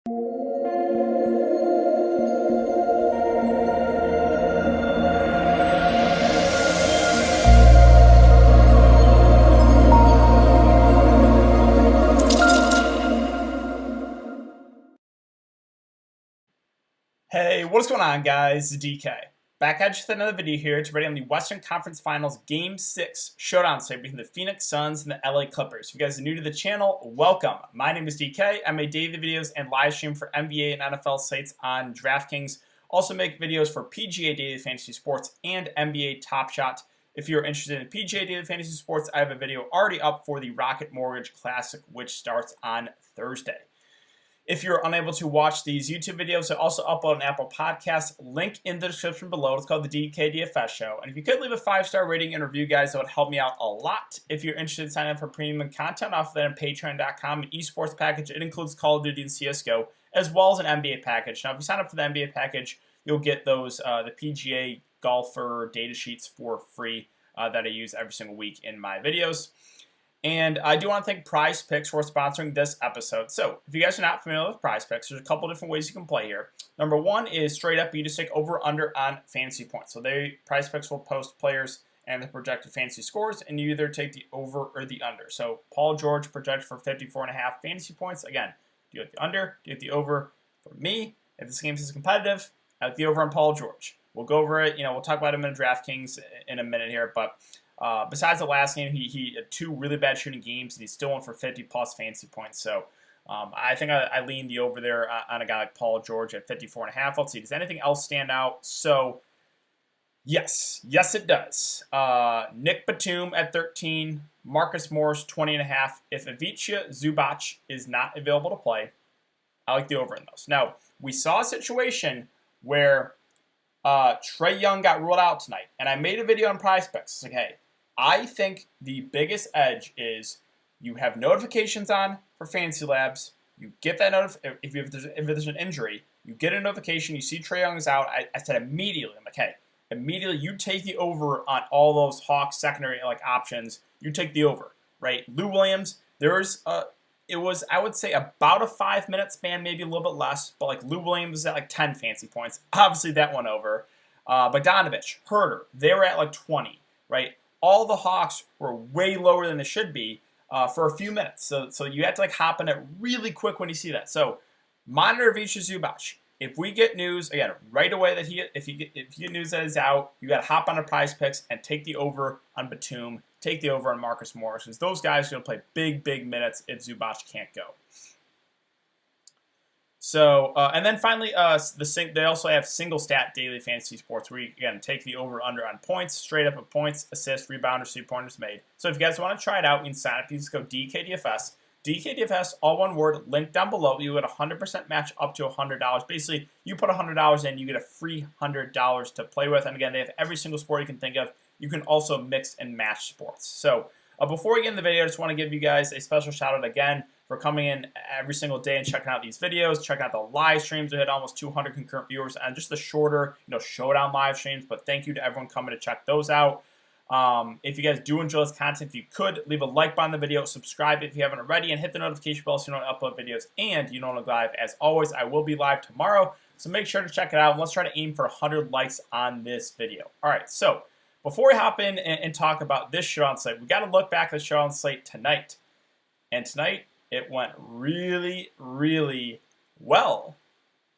Hey, what's going on, guys? It's DK. Back at you with another video here to ready on the Western Conference Finals Game 6 showdown slate between the Phoenix Suns and the LA Clippers. If you guys are new to the channel, welcome. My name is DK. I make daily videos and live stream for NBA and NFL sites on Draftkings. Also make videos for PGA Daily Fantasy Sports and NBA Top Shot. If you're interested in PGA Daily Fantasy Sports, I have a video already up for the Rocket Mortgage Classic, which starts on Thursday. If you're unable to watch these YouTube videos, I also upload an Apple Podcast. Link in the description below. It's called the DKDFS Show. And if you could leave a 5-star rating and review, guys, that would help me out a lot. If you're interested in signing up for premium content off of that on Patreon.com, an esports package, it includes Call of Duty and CSGO, as well as an NBA package. Now, if you sign up for the NBA package, you'll get those the PGA golfer data sheets for free that I use every single week in my videos. And I do want to thank Prize Picks for sponsoring this episode. So, if you guys are not familiar with Prize Picks, there's a couple different ways you can play here. Number one is straight up, you just take over/under on fantasy points. So, Prize Picks will post players and the projected fantasy scores, and you either take the over or the under. So, Paul George projected for 54.5 fantasy points. Again, do you like the under? Do you like the over? For me, if this game is competitive, I like the over on Paul George. We'll go over it. We'll talk about him in Draftkings in a minute here, but besides the last game, he had 2 really bad shooting games, and he still went for 50-plus fantasy points. So I think I lean the over there on a guy like Paul George at 54.5. Let's see, does anything else stand out? So, yes, it does. Nick Batum at 13, Marcus Morris 20.5. If Ivica Zubac is not available to play, I like the over in those. Now, we saw a situation where Trae Young got ruled out tonight, and I made a video on Prize Picks. It's like, hey, I think the biggest edge is you have notifications on for Fantasy Labs. You get that if there's an injury, you get a notification. You see Trae Young is out. I said immediately, I'm like, hey, immediately you take the over on all those Hawks secondary options. You take the over, right? Lou Williams, it was, I would say, about a 5-minute span, maybe a little bit less, but Lou Williams was at 10 fantasy points. Obviously, that went over. Bogdanovich, Herter, they were at 20, right? All the Hawks were way lower than they should be for a few minutes. So you have to hop in it really quick when you see that. So monitor Ivica Zubac. If we get news, again, right away that if you get news that he's out, you got to hop on a Prize Picks and take the over on Batum, take the over on Marcus Morris, because those guys are going to play big minutes if Zubac can't go. So, and then finally, they also have single stat daily fantasy sports where you, again, take the over/under on points, straight up of points, assists, rebounders, 3-pointers made. So if you guys want to try it out, you can sign up. You just go DKDFS. DKDFS, all one word, link down below. You get a 100% match up to $100. Basically, you put $100 in, you get a free $100 to play with. And again, they have every single sport you can think of. You can also mix and match sports. So before we get in the video, I just want to give you guys a special shout out again for coming in every single day and checking out these videos, checking out the live streams. We had almost 200 concurrent viewers and just the shorter, showdown live streams. But thank you to everyone coming to check those out. If you guys do enjoy this content, if you could, leave a like button on the video, subscribe if you haven't already, and hit the notification bell so you don't upload videos and you don't go live. As always, I will be live tomorrow, so make sure to check it out. And let's try to aim for 100 likes on this video. All right, so before we hop in and talk about this showdown slate, we got to look back at the showdown slate tonight. And tonight, it went really, really well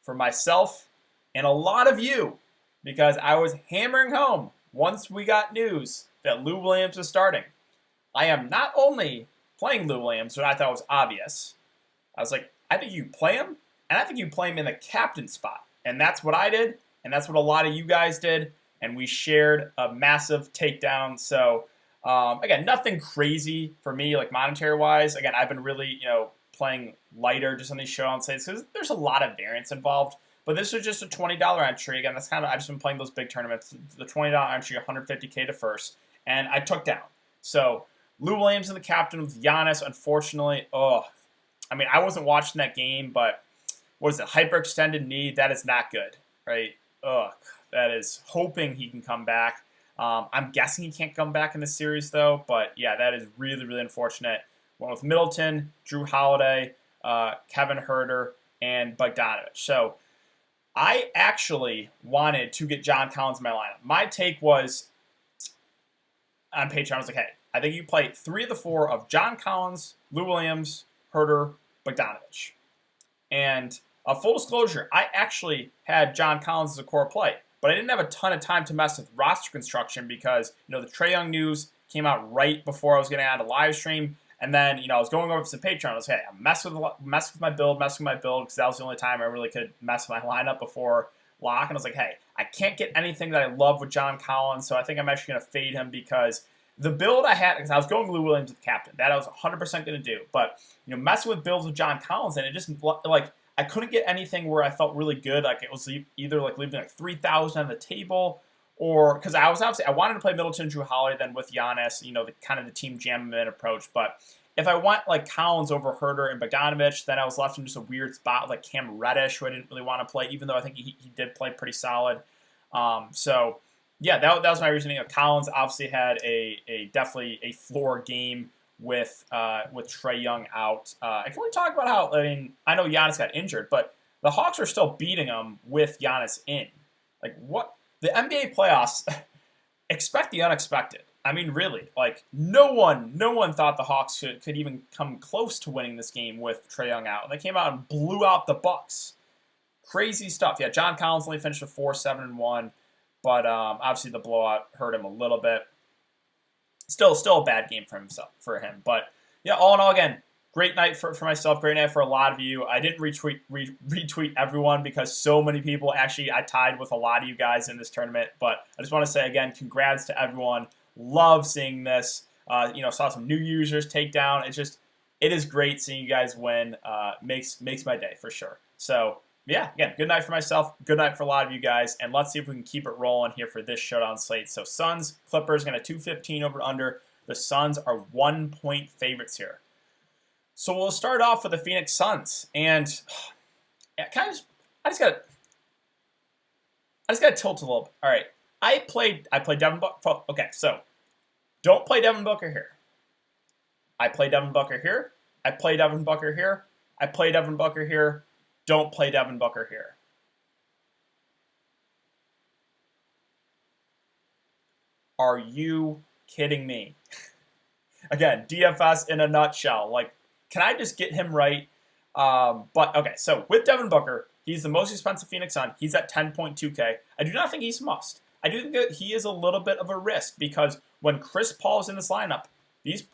for myself and a lot of you, because I was hammering home once we got news that Lou Williams was starting. I am not only playing Lou Williams, which I thought was obvious. I was like, I think you play him, and I think you play him in the captain spot. And that's what I did, and that's what a lot of you guys did, and we shared a massive takedown. So, again, nothing crazy for me, monetary-wise. Again, I've been really, playing lighter just on these showdown slates because there's a lot of variance involved. But this was just a $20 entry. Again, that's I've just been playing those big tournaments. The $20 entry, $150K to first. And I took down. So, Lou Williams in the captain with Giannis, unfortunately. I wasn't watching that game, but what is it? Hyperextended knee. That is not good, right? That is hoping he can come back. I'm guessing he can't come back in this series, though. But, yeah, that is really, really unfortunate. Went with Middleton, Drew Holiday, Kevin Herter, and Bogdanovich. So I actually wanted to get John Collins in my lineup. My take was on Patreon, I was like, hey, I think you play 3 of the 4 of John Collins, Lou Williams, Herter, Bogdanovich. And full disclosure, I actually had John Collins as a core play, but I didn't have a ton of time to mess with roster construction because, the Trae Young news came out right before I was getting out of live stream. And then, I was going over to some Patreon. I was like, hey, I'm messing with my build, because that was the only time I really could mess with my lineup before lock. And I was like, hey, I can't get anything that I love with John Collins, so I think I'm actually going to fade him because the build I had, because I was going Lou Williams with the captain, that I was 100% going to do. But, messing with builds with John Collins, and it just, like, I couldn't get anything where I felt really good. Like, it was either, like, leaving, like, 3,000 on the table, or, because I wanted to play Middleton, Drew Holiday, then with Giannis, the kind of the team jam in approach. But if I went, like, Collins over Herter and Bogdanovich, then I was left in just a weird spot, like Cam Reddish, who I didn't really want to play, even though I think he did play pretty solid. So, yeah, that was my reasoning. Collins obviously had a definitely a floor game with Trae Young out. I can only talk about how, I know Giannis got injured, but the Hawks are still beating them with Giannis in. Like, what? The NBA playoffs, expect the unexpected. I mean, really, like, no one thought the Hawks could even come close to winning this game with Trae Young out. And they came out and blew out the Bucks. Crazy stuff. Yeah, John Collins only finished with 4-7-1. But obviously the blowout hurt him a little bit. Still a bad game for him. But yeah, all in all, again, great night for myself. Great night for a lot of you. I didn't retweet everyone because so many people. Actually, I tied with a lot of you guys in this tournament. But I just want to say again, congrats to everyone. Love seeing this. Saw some new users take down. It is great seeing you guys win. Makes my day for sure. So. Yeah, again, good night for myself. Good night for a lot of you guys. And let's see if we can keep it rolling here for this showdown slate. So Suns, Clippers, going to 215 over under. The Suns are 1-point favorites here. So we'll start off with the Phoenix Suns. And I just got to tilt a little bit. All right, I played Devin Booker. Okay, so don't play Devin Booker here. I play Devin Booker here. I play Devin Booker here. I play Devin Booker here. Don't play Devin Booker here. Are you kidding me? Again, DFS in a nutshell. Like, can I just get him right? But, okay, so with Devin Booker, he's the most expensive Phoenix Sun. He's at 10.2K. I do not think he's a must. I do think that he is a little bit of a risk because when Chris Paul is in this lineup,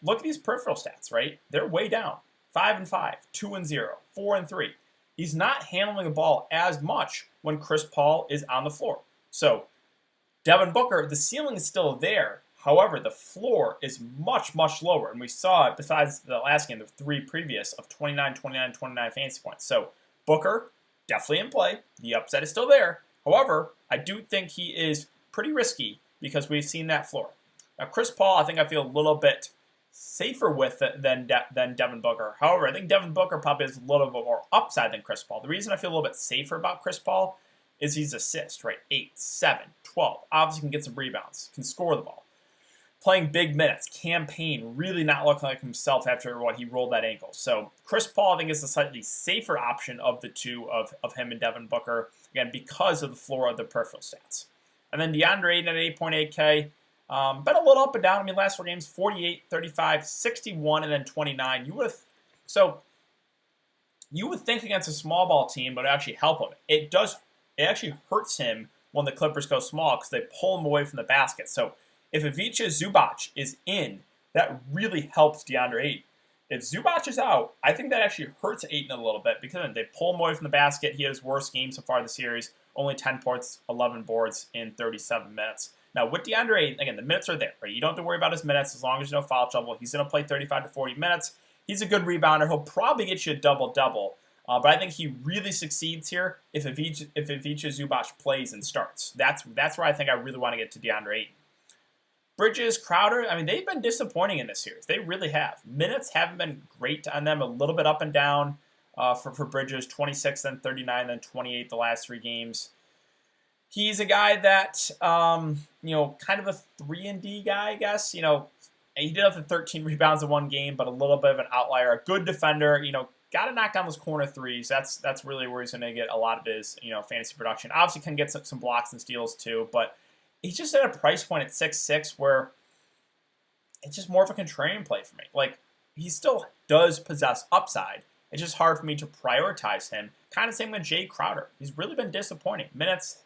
look at these peripheral stats, right? They're way down. 5-5, 2-0, 4-3. He's not handling the ball as much when Chris Paul is on the floor. So, Devin Booker, the ceiling is still there. However, the floor is much, much lower. And we saw it besides the last game, the 3 previous of 29, 29, 29 fantasy points. So, Booker, definitely in play. The upside is still there. However, I do think he is pretty risky because we've seen that floor. Now, Chris Paul, I feel a little bit safer with it than Devin Booker. However, I think Devin Booker probably has a little bit more upside than Chris Paul. The reason I feel a little bit safer about Chris Paul is he's assist, right? 8, 7, 12. Obviously can get some rebounds, can score the ball. Playing big minutes, campaign, really not looking like himself after what he rolled that ankle. So Chris Paul, I think, is a slightly safer option of the two of him and Devin Booker, again, because of the floor of the peripheral stats. And then DeAndre Ayton at 8.8K. Been a little up and down. Last 4 games, 48, 35, 61, and then 29. You would think against a small ball team, but it actually help him. It actually hurts him when the Clippers go small because they pull him away from the basket. So if Ivica Zubac is in, that really helps DeAndre Ayton. If Zubac is out, I think that actually hurts Ayton a little bit because they pull him away from the basket. He had his worst game so far this series. Only 10 points, 11 boards in 37 minutes. Now, with DeAndre Ayton, again, the minutes are there, right? You don't have to worry about his minutes as long as there's no foul trouble. He's going to play 35 to 40 minutes. He's a good rebounder. He'll probably get you a double-double. But I think he really succeeds here if Ivica Zubac plays and starts. That's where I think I really want to get to DeAndre Ayton. Bridges, Crowder, they've been disappointing in this series. They really have. Minutes haven't been great on them, a little bit up and down for Bridges, 26, then 39, then 28 the last 3 games. He's a guy that, kind of a 3-and-D guy, I guess. He did have the 13 rebounds in 1 game, but a little bit of an outlier. A good defender, got to knock down those corner threes. That's really where he's going to get a lot of his fantasy production. Obviously, can get some blocks and steals too, but he's just at a price point at 6'6" where it's just more of a contrarian play for me. Like, he still does possess upside. It's just hard for me to prioritize him. Kind of same with Jay Crowder. He's really been disappointing. Minutes,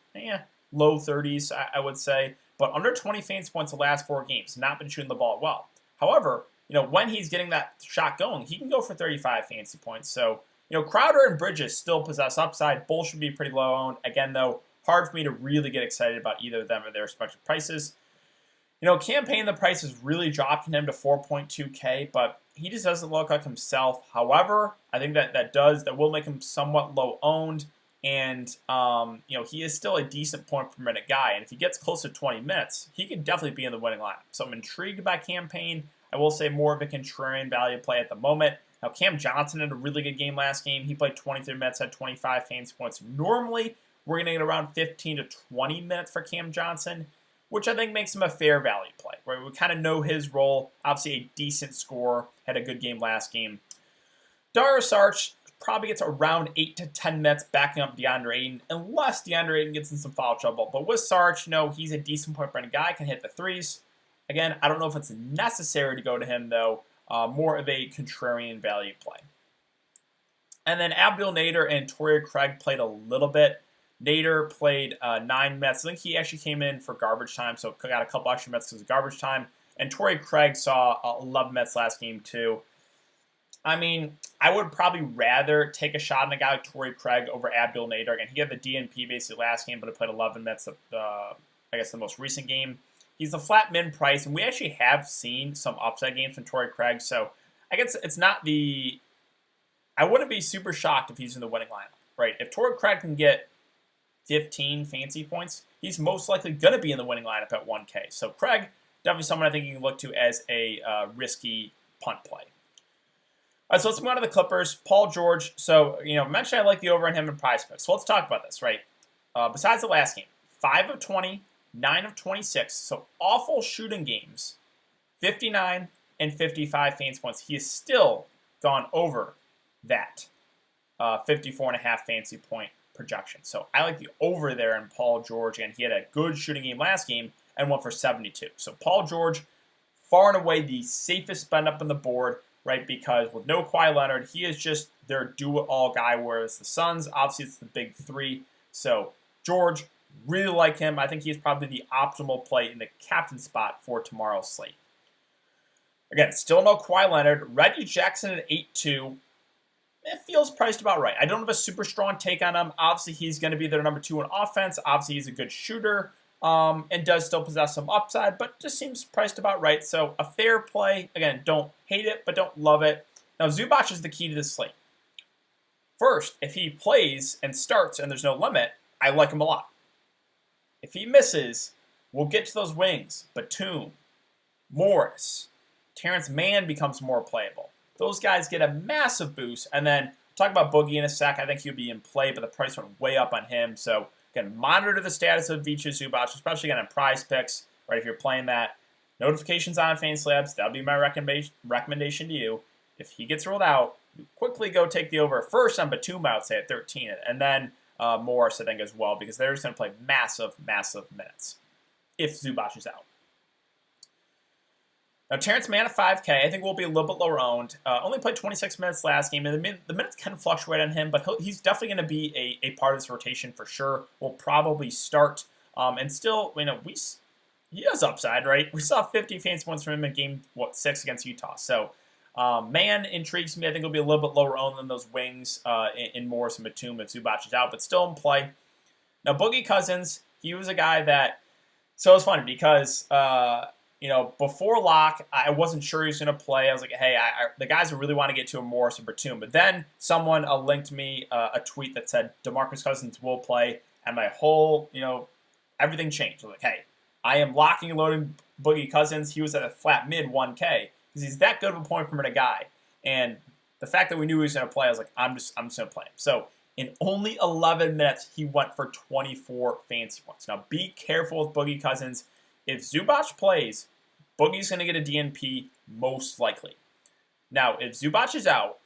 low 30s, I would say, but under 20 fantasy points the last 4 games. Not been shooting the ball well. However, when he's getting that shot going, he can go for 35 fantasy points. So, Crowder and Bridges still possess upside. Both should be pretty low owned. Again, though, hard for me to really get excited about either of them or their respective prices. Campaign, the price has really dropped in him to 4.2K, but he just doesn't look like himself. However, I think that will make him somewhat low owned, and he is still a decent point per minute guy. And if he gets close to 20 minutes, he could definitely be in the winning lineup. So I'm intrigued by Campaign. I will say more of a contrarian value play at the moment. Now, Cam Johnson had a really good game last game. He played 23 minutes, had 25 fantasy points. Normally, we're going to get around 15 to 20 minutes for Cam Johnson, which I think makes him a fair value play, right? We kind of know his role. Obviously, a decent score. Had a good game last game. Dario Saric probably gets around 8 to 10 minutes backing up DeAndre Ayton, unless DeAndre Ayton gets in some foul trouble. But with Saric, he's a decent point per minute guy, can hit the threes. Again, I don't know if it's necessary to go to him, though. More of a contrarian value play. And then Abdul Nader and Torrey Craig played a little bit. Nader played 9 minutes. I think he actually came in for garbage time, so got a couple extra minutes because of garbage time. And Torrey Craig saw 11 minutes last game, too. I mean, I would probably rather take a shot on a guy like Torrey Craig over Abdul Nader. Again, he had the DNP basically last game, but he played 11 minutes of, the most recent game. He's a flat min price, and we actually have seen some upside games from Torrey Craig, so I guess it's not the... I wouldn't be super shocked if he's in the winning lineup, right? If Torrey Craig can get 15 fantasy points, he's most likely going to be in the winning lineup at 1K. So Craig, definitely someone I think you can look to as a risky punt play. All right, so let's move on to the Clippers. Paul George. So, mentioned I like the over on him in prize picks. So let's talk about this, right? Besides the last game, 5 of 20, 9 of 26. So awful shooting games, 59 and 55 fantasy points. He has still gone over that 54.5 fantasy point projection. So I like the over there in Paul George, and he had a good shooting game last game and went for 72. So Paul George, far and away the safest spend up on the board, right? Because with no Kawhi Leonard, he is just their do-it-all guy, whereas the Suns, obviously it's the big three. So George, really like him. I think he's probably the optimal play in the captain spot for tomorrow's slate. Again, still no Kawhi Leonard. Reggie Jackson at 8-2. It feels priced about right. I don't have a super strong take on him. Obviously, he's going to be their number 2 in offense. Obviously, he's a good shooter and does still possess some upside, but just seems priced about right. So a fair play. Again, don't hate it, but don't love it. Now, Zubac is the key to this slate. First, if he plays and starts and there's no limit, I like him a lot. If he misses, we'll get to those wings. Batum, Morris, Terrence Mann becomes more playable. Those guys get a massive boost. And then talk about Boogie in a sec. I think he'll be in play, but the price went way up on him. So again, monitor the status of Vicha Zubac, especially again on prize picks, right? If you're playing that. Notifications on Fantasy Labs. That'll be my recommendation to you. If he gets ruled out, you quickly go take the over first on Batum, I would say, at 13. And then Morris, I think, as well, because they're just going to play massive, massive minutes if Zubac is out. Now, Terrence Mann at 5K, I think will be a little bit lower owned. Only played 26 minutes last game, and the minutes kind of fluctuate on him, but he's definitely going to be a part of this rotation for sure. Will probably start, and still, he has upside, right? We saw 50 fantasy points from him in game 6 against Utah. So, Mann intrigues me. I think he'll be a little bit lower owned than those wings in Morris and Batum if Zubac is out, but still in play. Now, Boogie Cousins, he was a guy that, so it was funny because, before lock, I wasn't sure he was going to play. I was like, hey, the guys who really want to get to a Morris and Batum. But then someone linked me a tweet that said DeMarcus Cousins will play, and my whole, everything changed. I was like, hey, I am locking and loading Boogie Cousins. He was at a flat mid 1K because he's that good of a point per minute guy. And the fact that we knew he was going to play, I was like, I'm just going to play him. So in only 11 minutes, he went for 24 fantasy points. Now, be careful with Boogie Cousins. If Zubac plays, Boogie's going to get a DNP most likely. Now, if Zubac is out,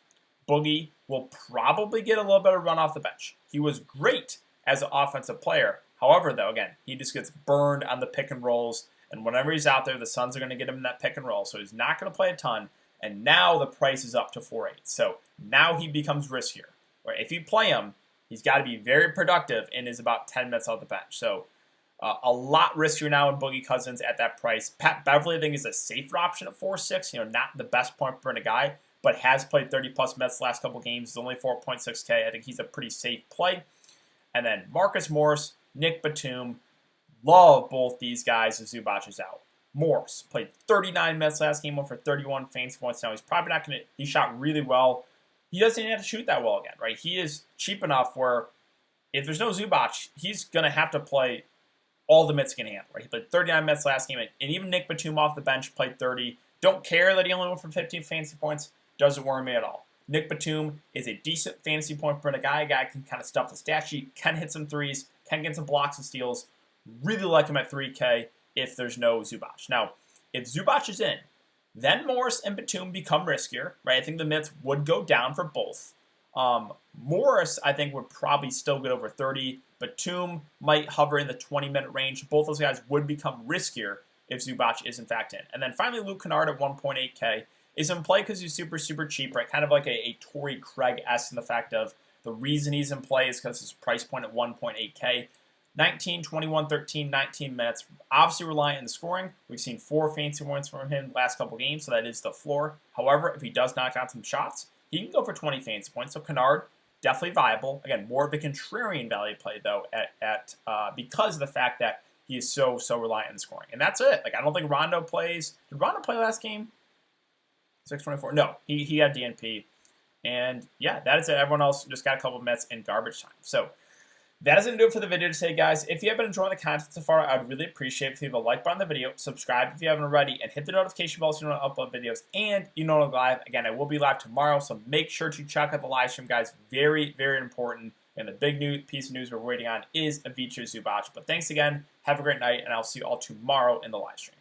Boogie will probably get a little bit of run off the bench. He was great as an offensive player. However, though, again, he just gets burned on the pick and rolls. And whenever he's out there, the Suns are going to get him in that pick and roll. So he's not going to play a ton. And now the price is up to 4.8. So now he becomes riskier. Right? If you play him, he's got to be very productive and is about 10 minutes off the bench. So a lot riskier now in Boogie Cousins at that price. Pat Beverly, I think, is a safer option at 4.6. Not the best point per minute guy, but has played 30-plus minutes the last couple games. He's only 4.6K. I think he's a pretty safe play. And then Marcus Morris, Nick Batum. Love both these guys if Zubac is out. Morris played 39 minutes last game, went for 31 fantasy points. Now he's probably not going to. He shot really well. He doesn't even have to shoot that well again, right? He is cheap enough where if there's no Zubac, he's going to have to play all the minutes he can handle, right? He played 39 minutes last game, and even Nick Batum off the bench played 30. Don't care that he only went for 15 fantasy points. Doesn't worry me at all. Nick Batum is a decent fantasy point per minute guy. A guy can kind of stuff the stat sheet, can hit some threes, can get some blocks and steals. Really like him at 3K if there's no Zubac. Now, if Zubac is in, then Morris and Batum become riskier, right? I think the minutes would go down for both. Morris, I think, would probably still get over 30. Batum might hover in the 20-minute range. Both those guys would become riskier if Zubac is in fact in. And then finally, Luke Kennard at 1.8K is in play because he's super, super cheap, right? Kind of like a Torrey Craig-esque in the fact of the reason he's in play is because his price point at 1.8K. 19, 21, 13, 19 minutes. Obviously reliant on the scoring. We've seen 4 fantasy points from him the last couple games, so that is the floor. However, if he does knock out some shots, he can go for 20 fantasy points. So Kennard, definitely viable. Again, more of a contrarian value play, though, because of the fact that he is so reliant on the scoring. And that's it. Like, I don't think Rondo plays. Did Rondo play last game? 624? No, he had DNP. And, yeah, that is it. Everyone else just got a couple minutes in garbage time. So that is going to do it for the video today, guys. If you have been enjoying the content so far, I would really appreciate it if you leave a like button on the video, subscribe if you haven't already, and hit the notification bell so you don't upload videos. And you know I'm live. Again, I will be live tomorrow, so make sure to check out the live stream, guys. Very, very important. And the big piece of news we're waiting on is Ivica Zubac. But thanks again. Have a great night, and I'll see you all tomorrow in the live stream.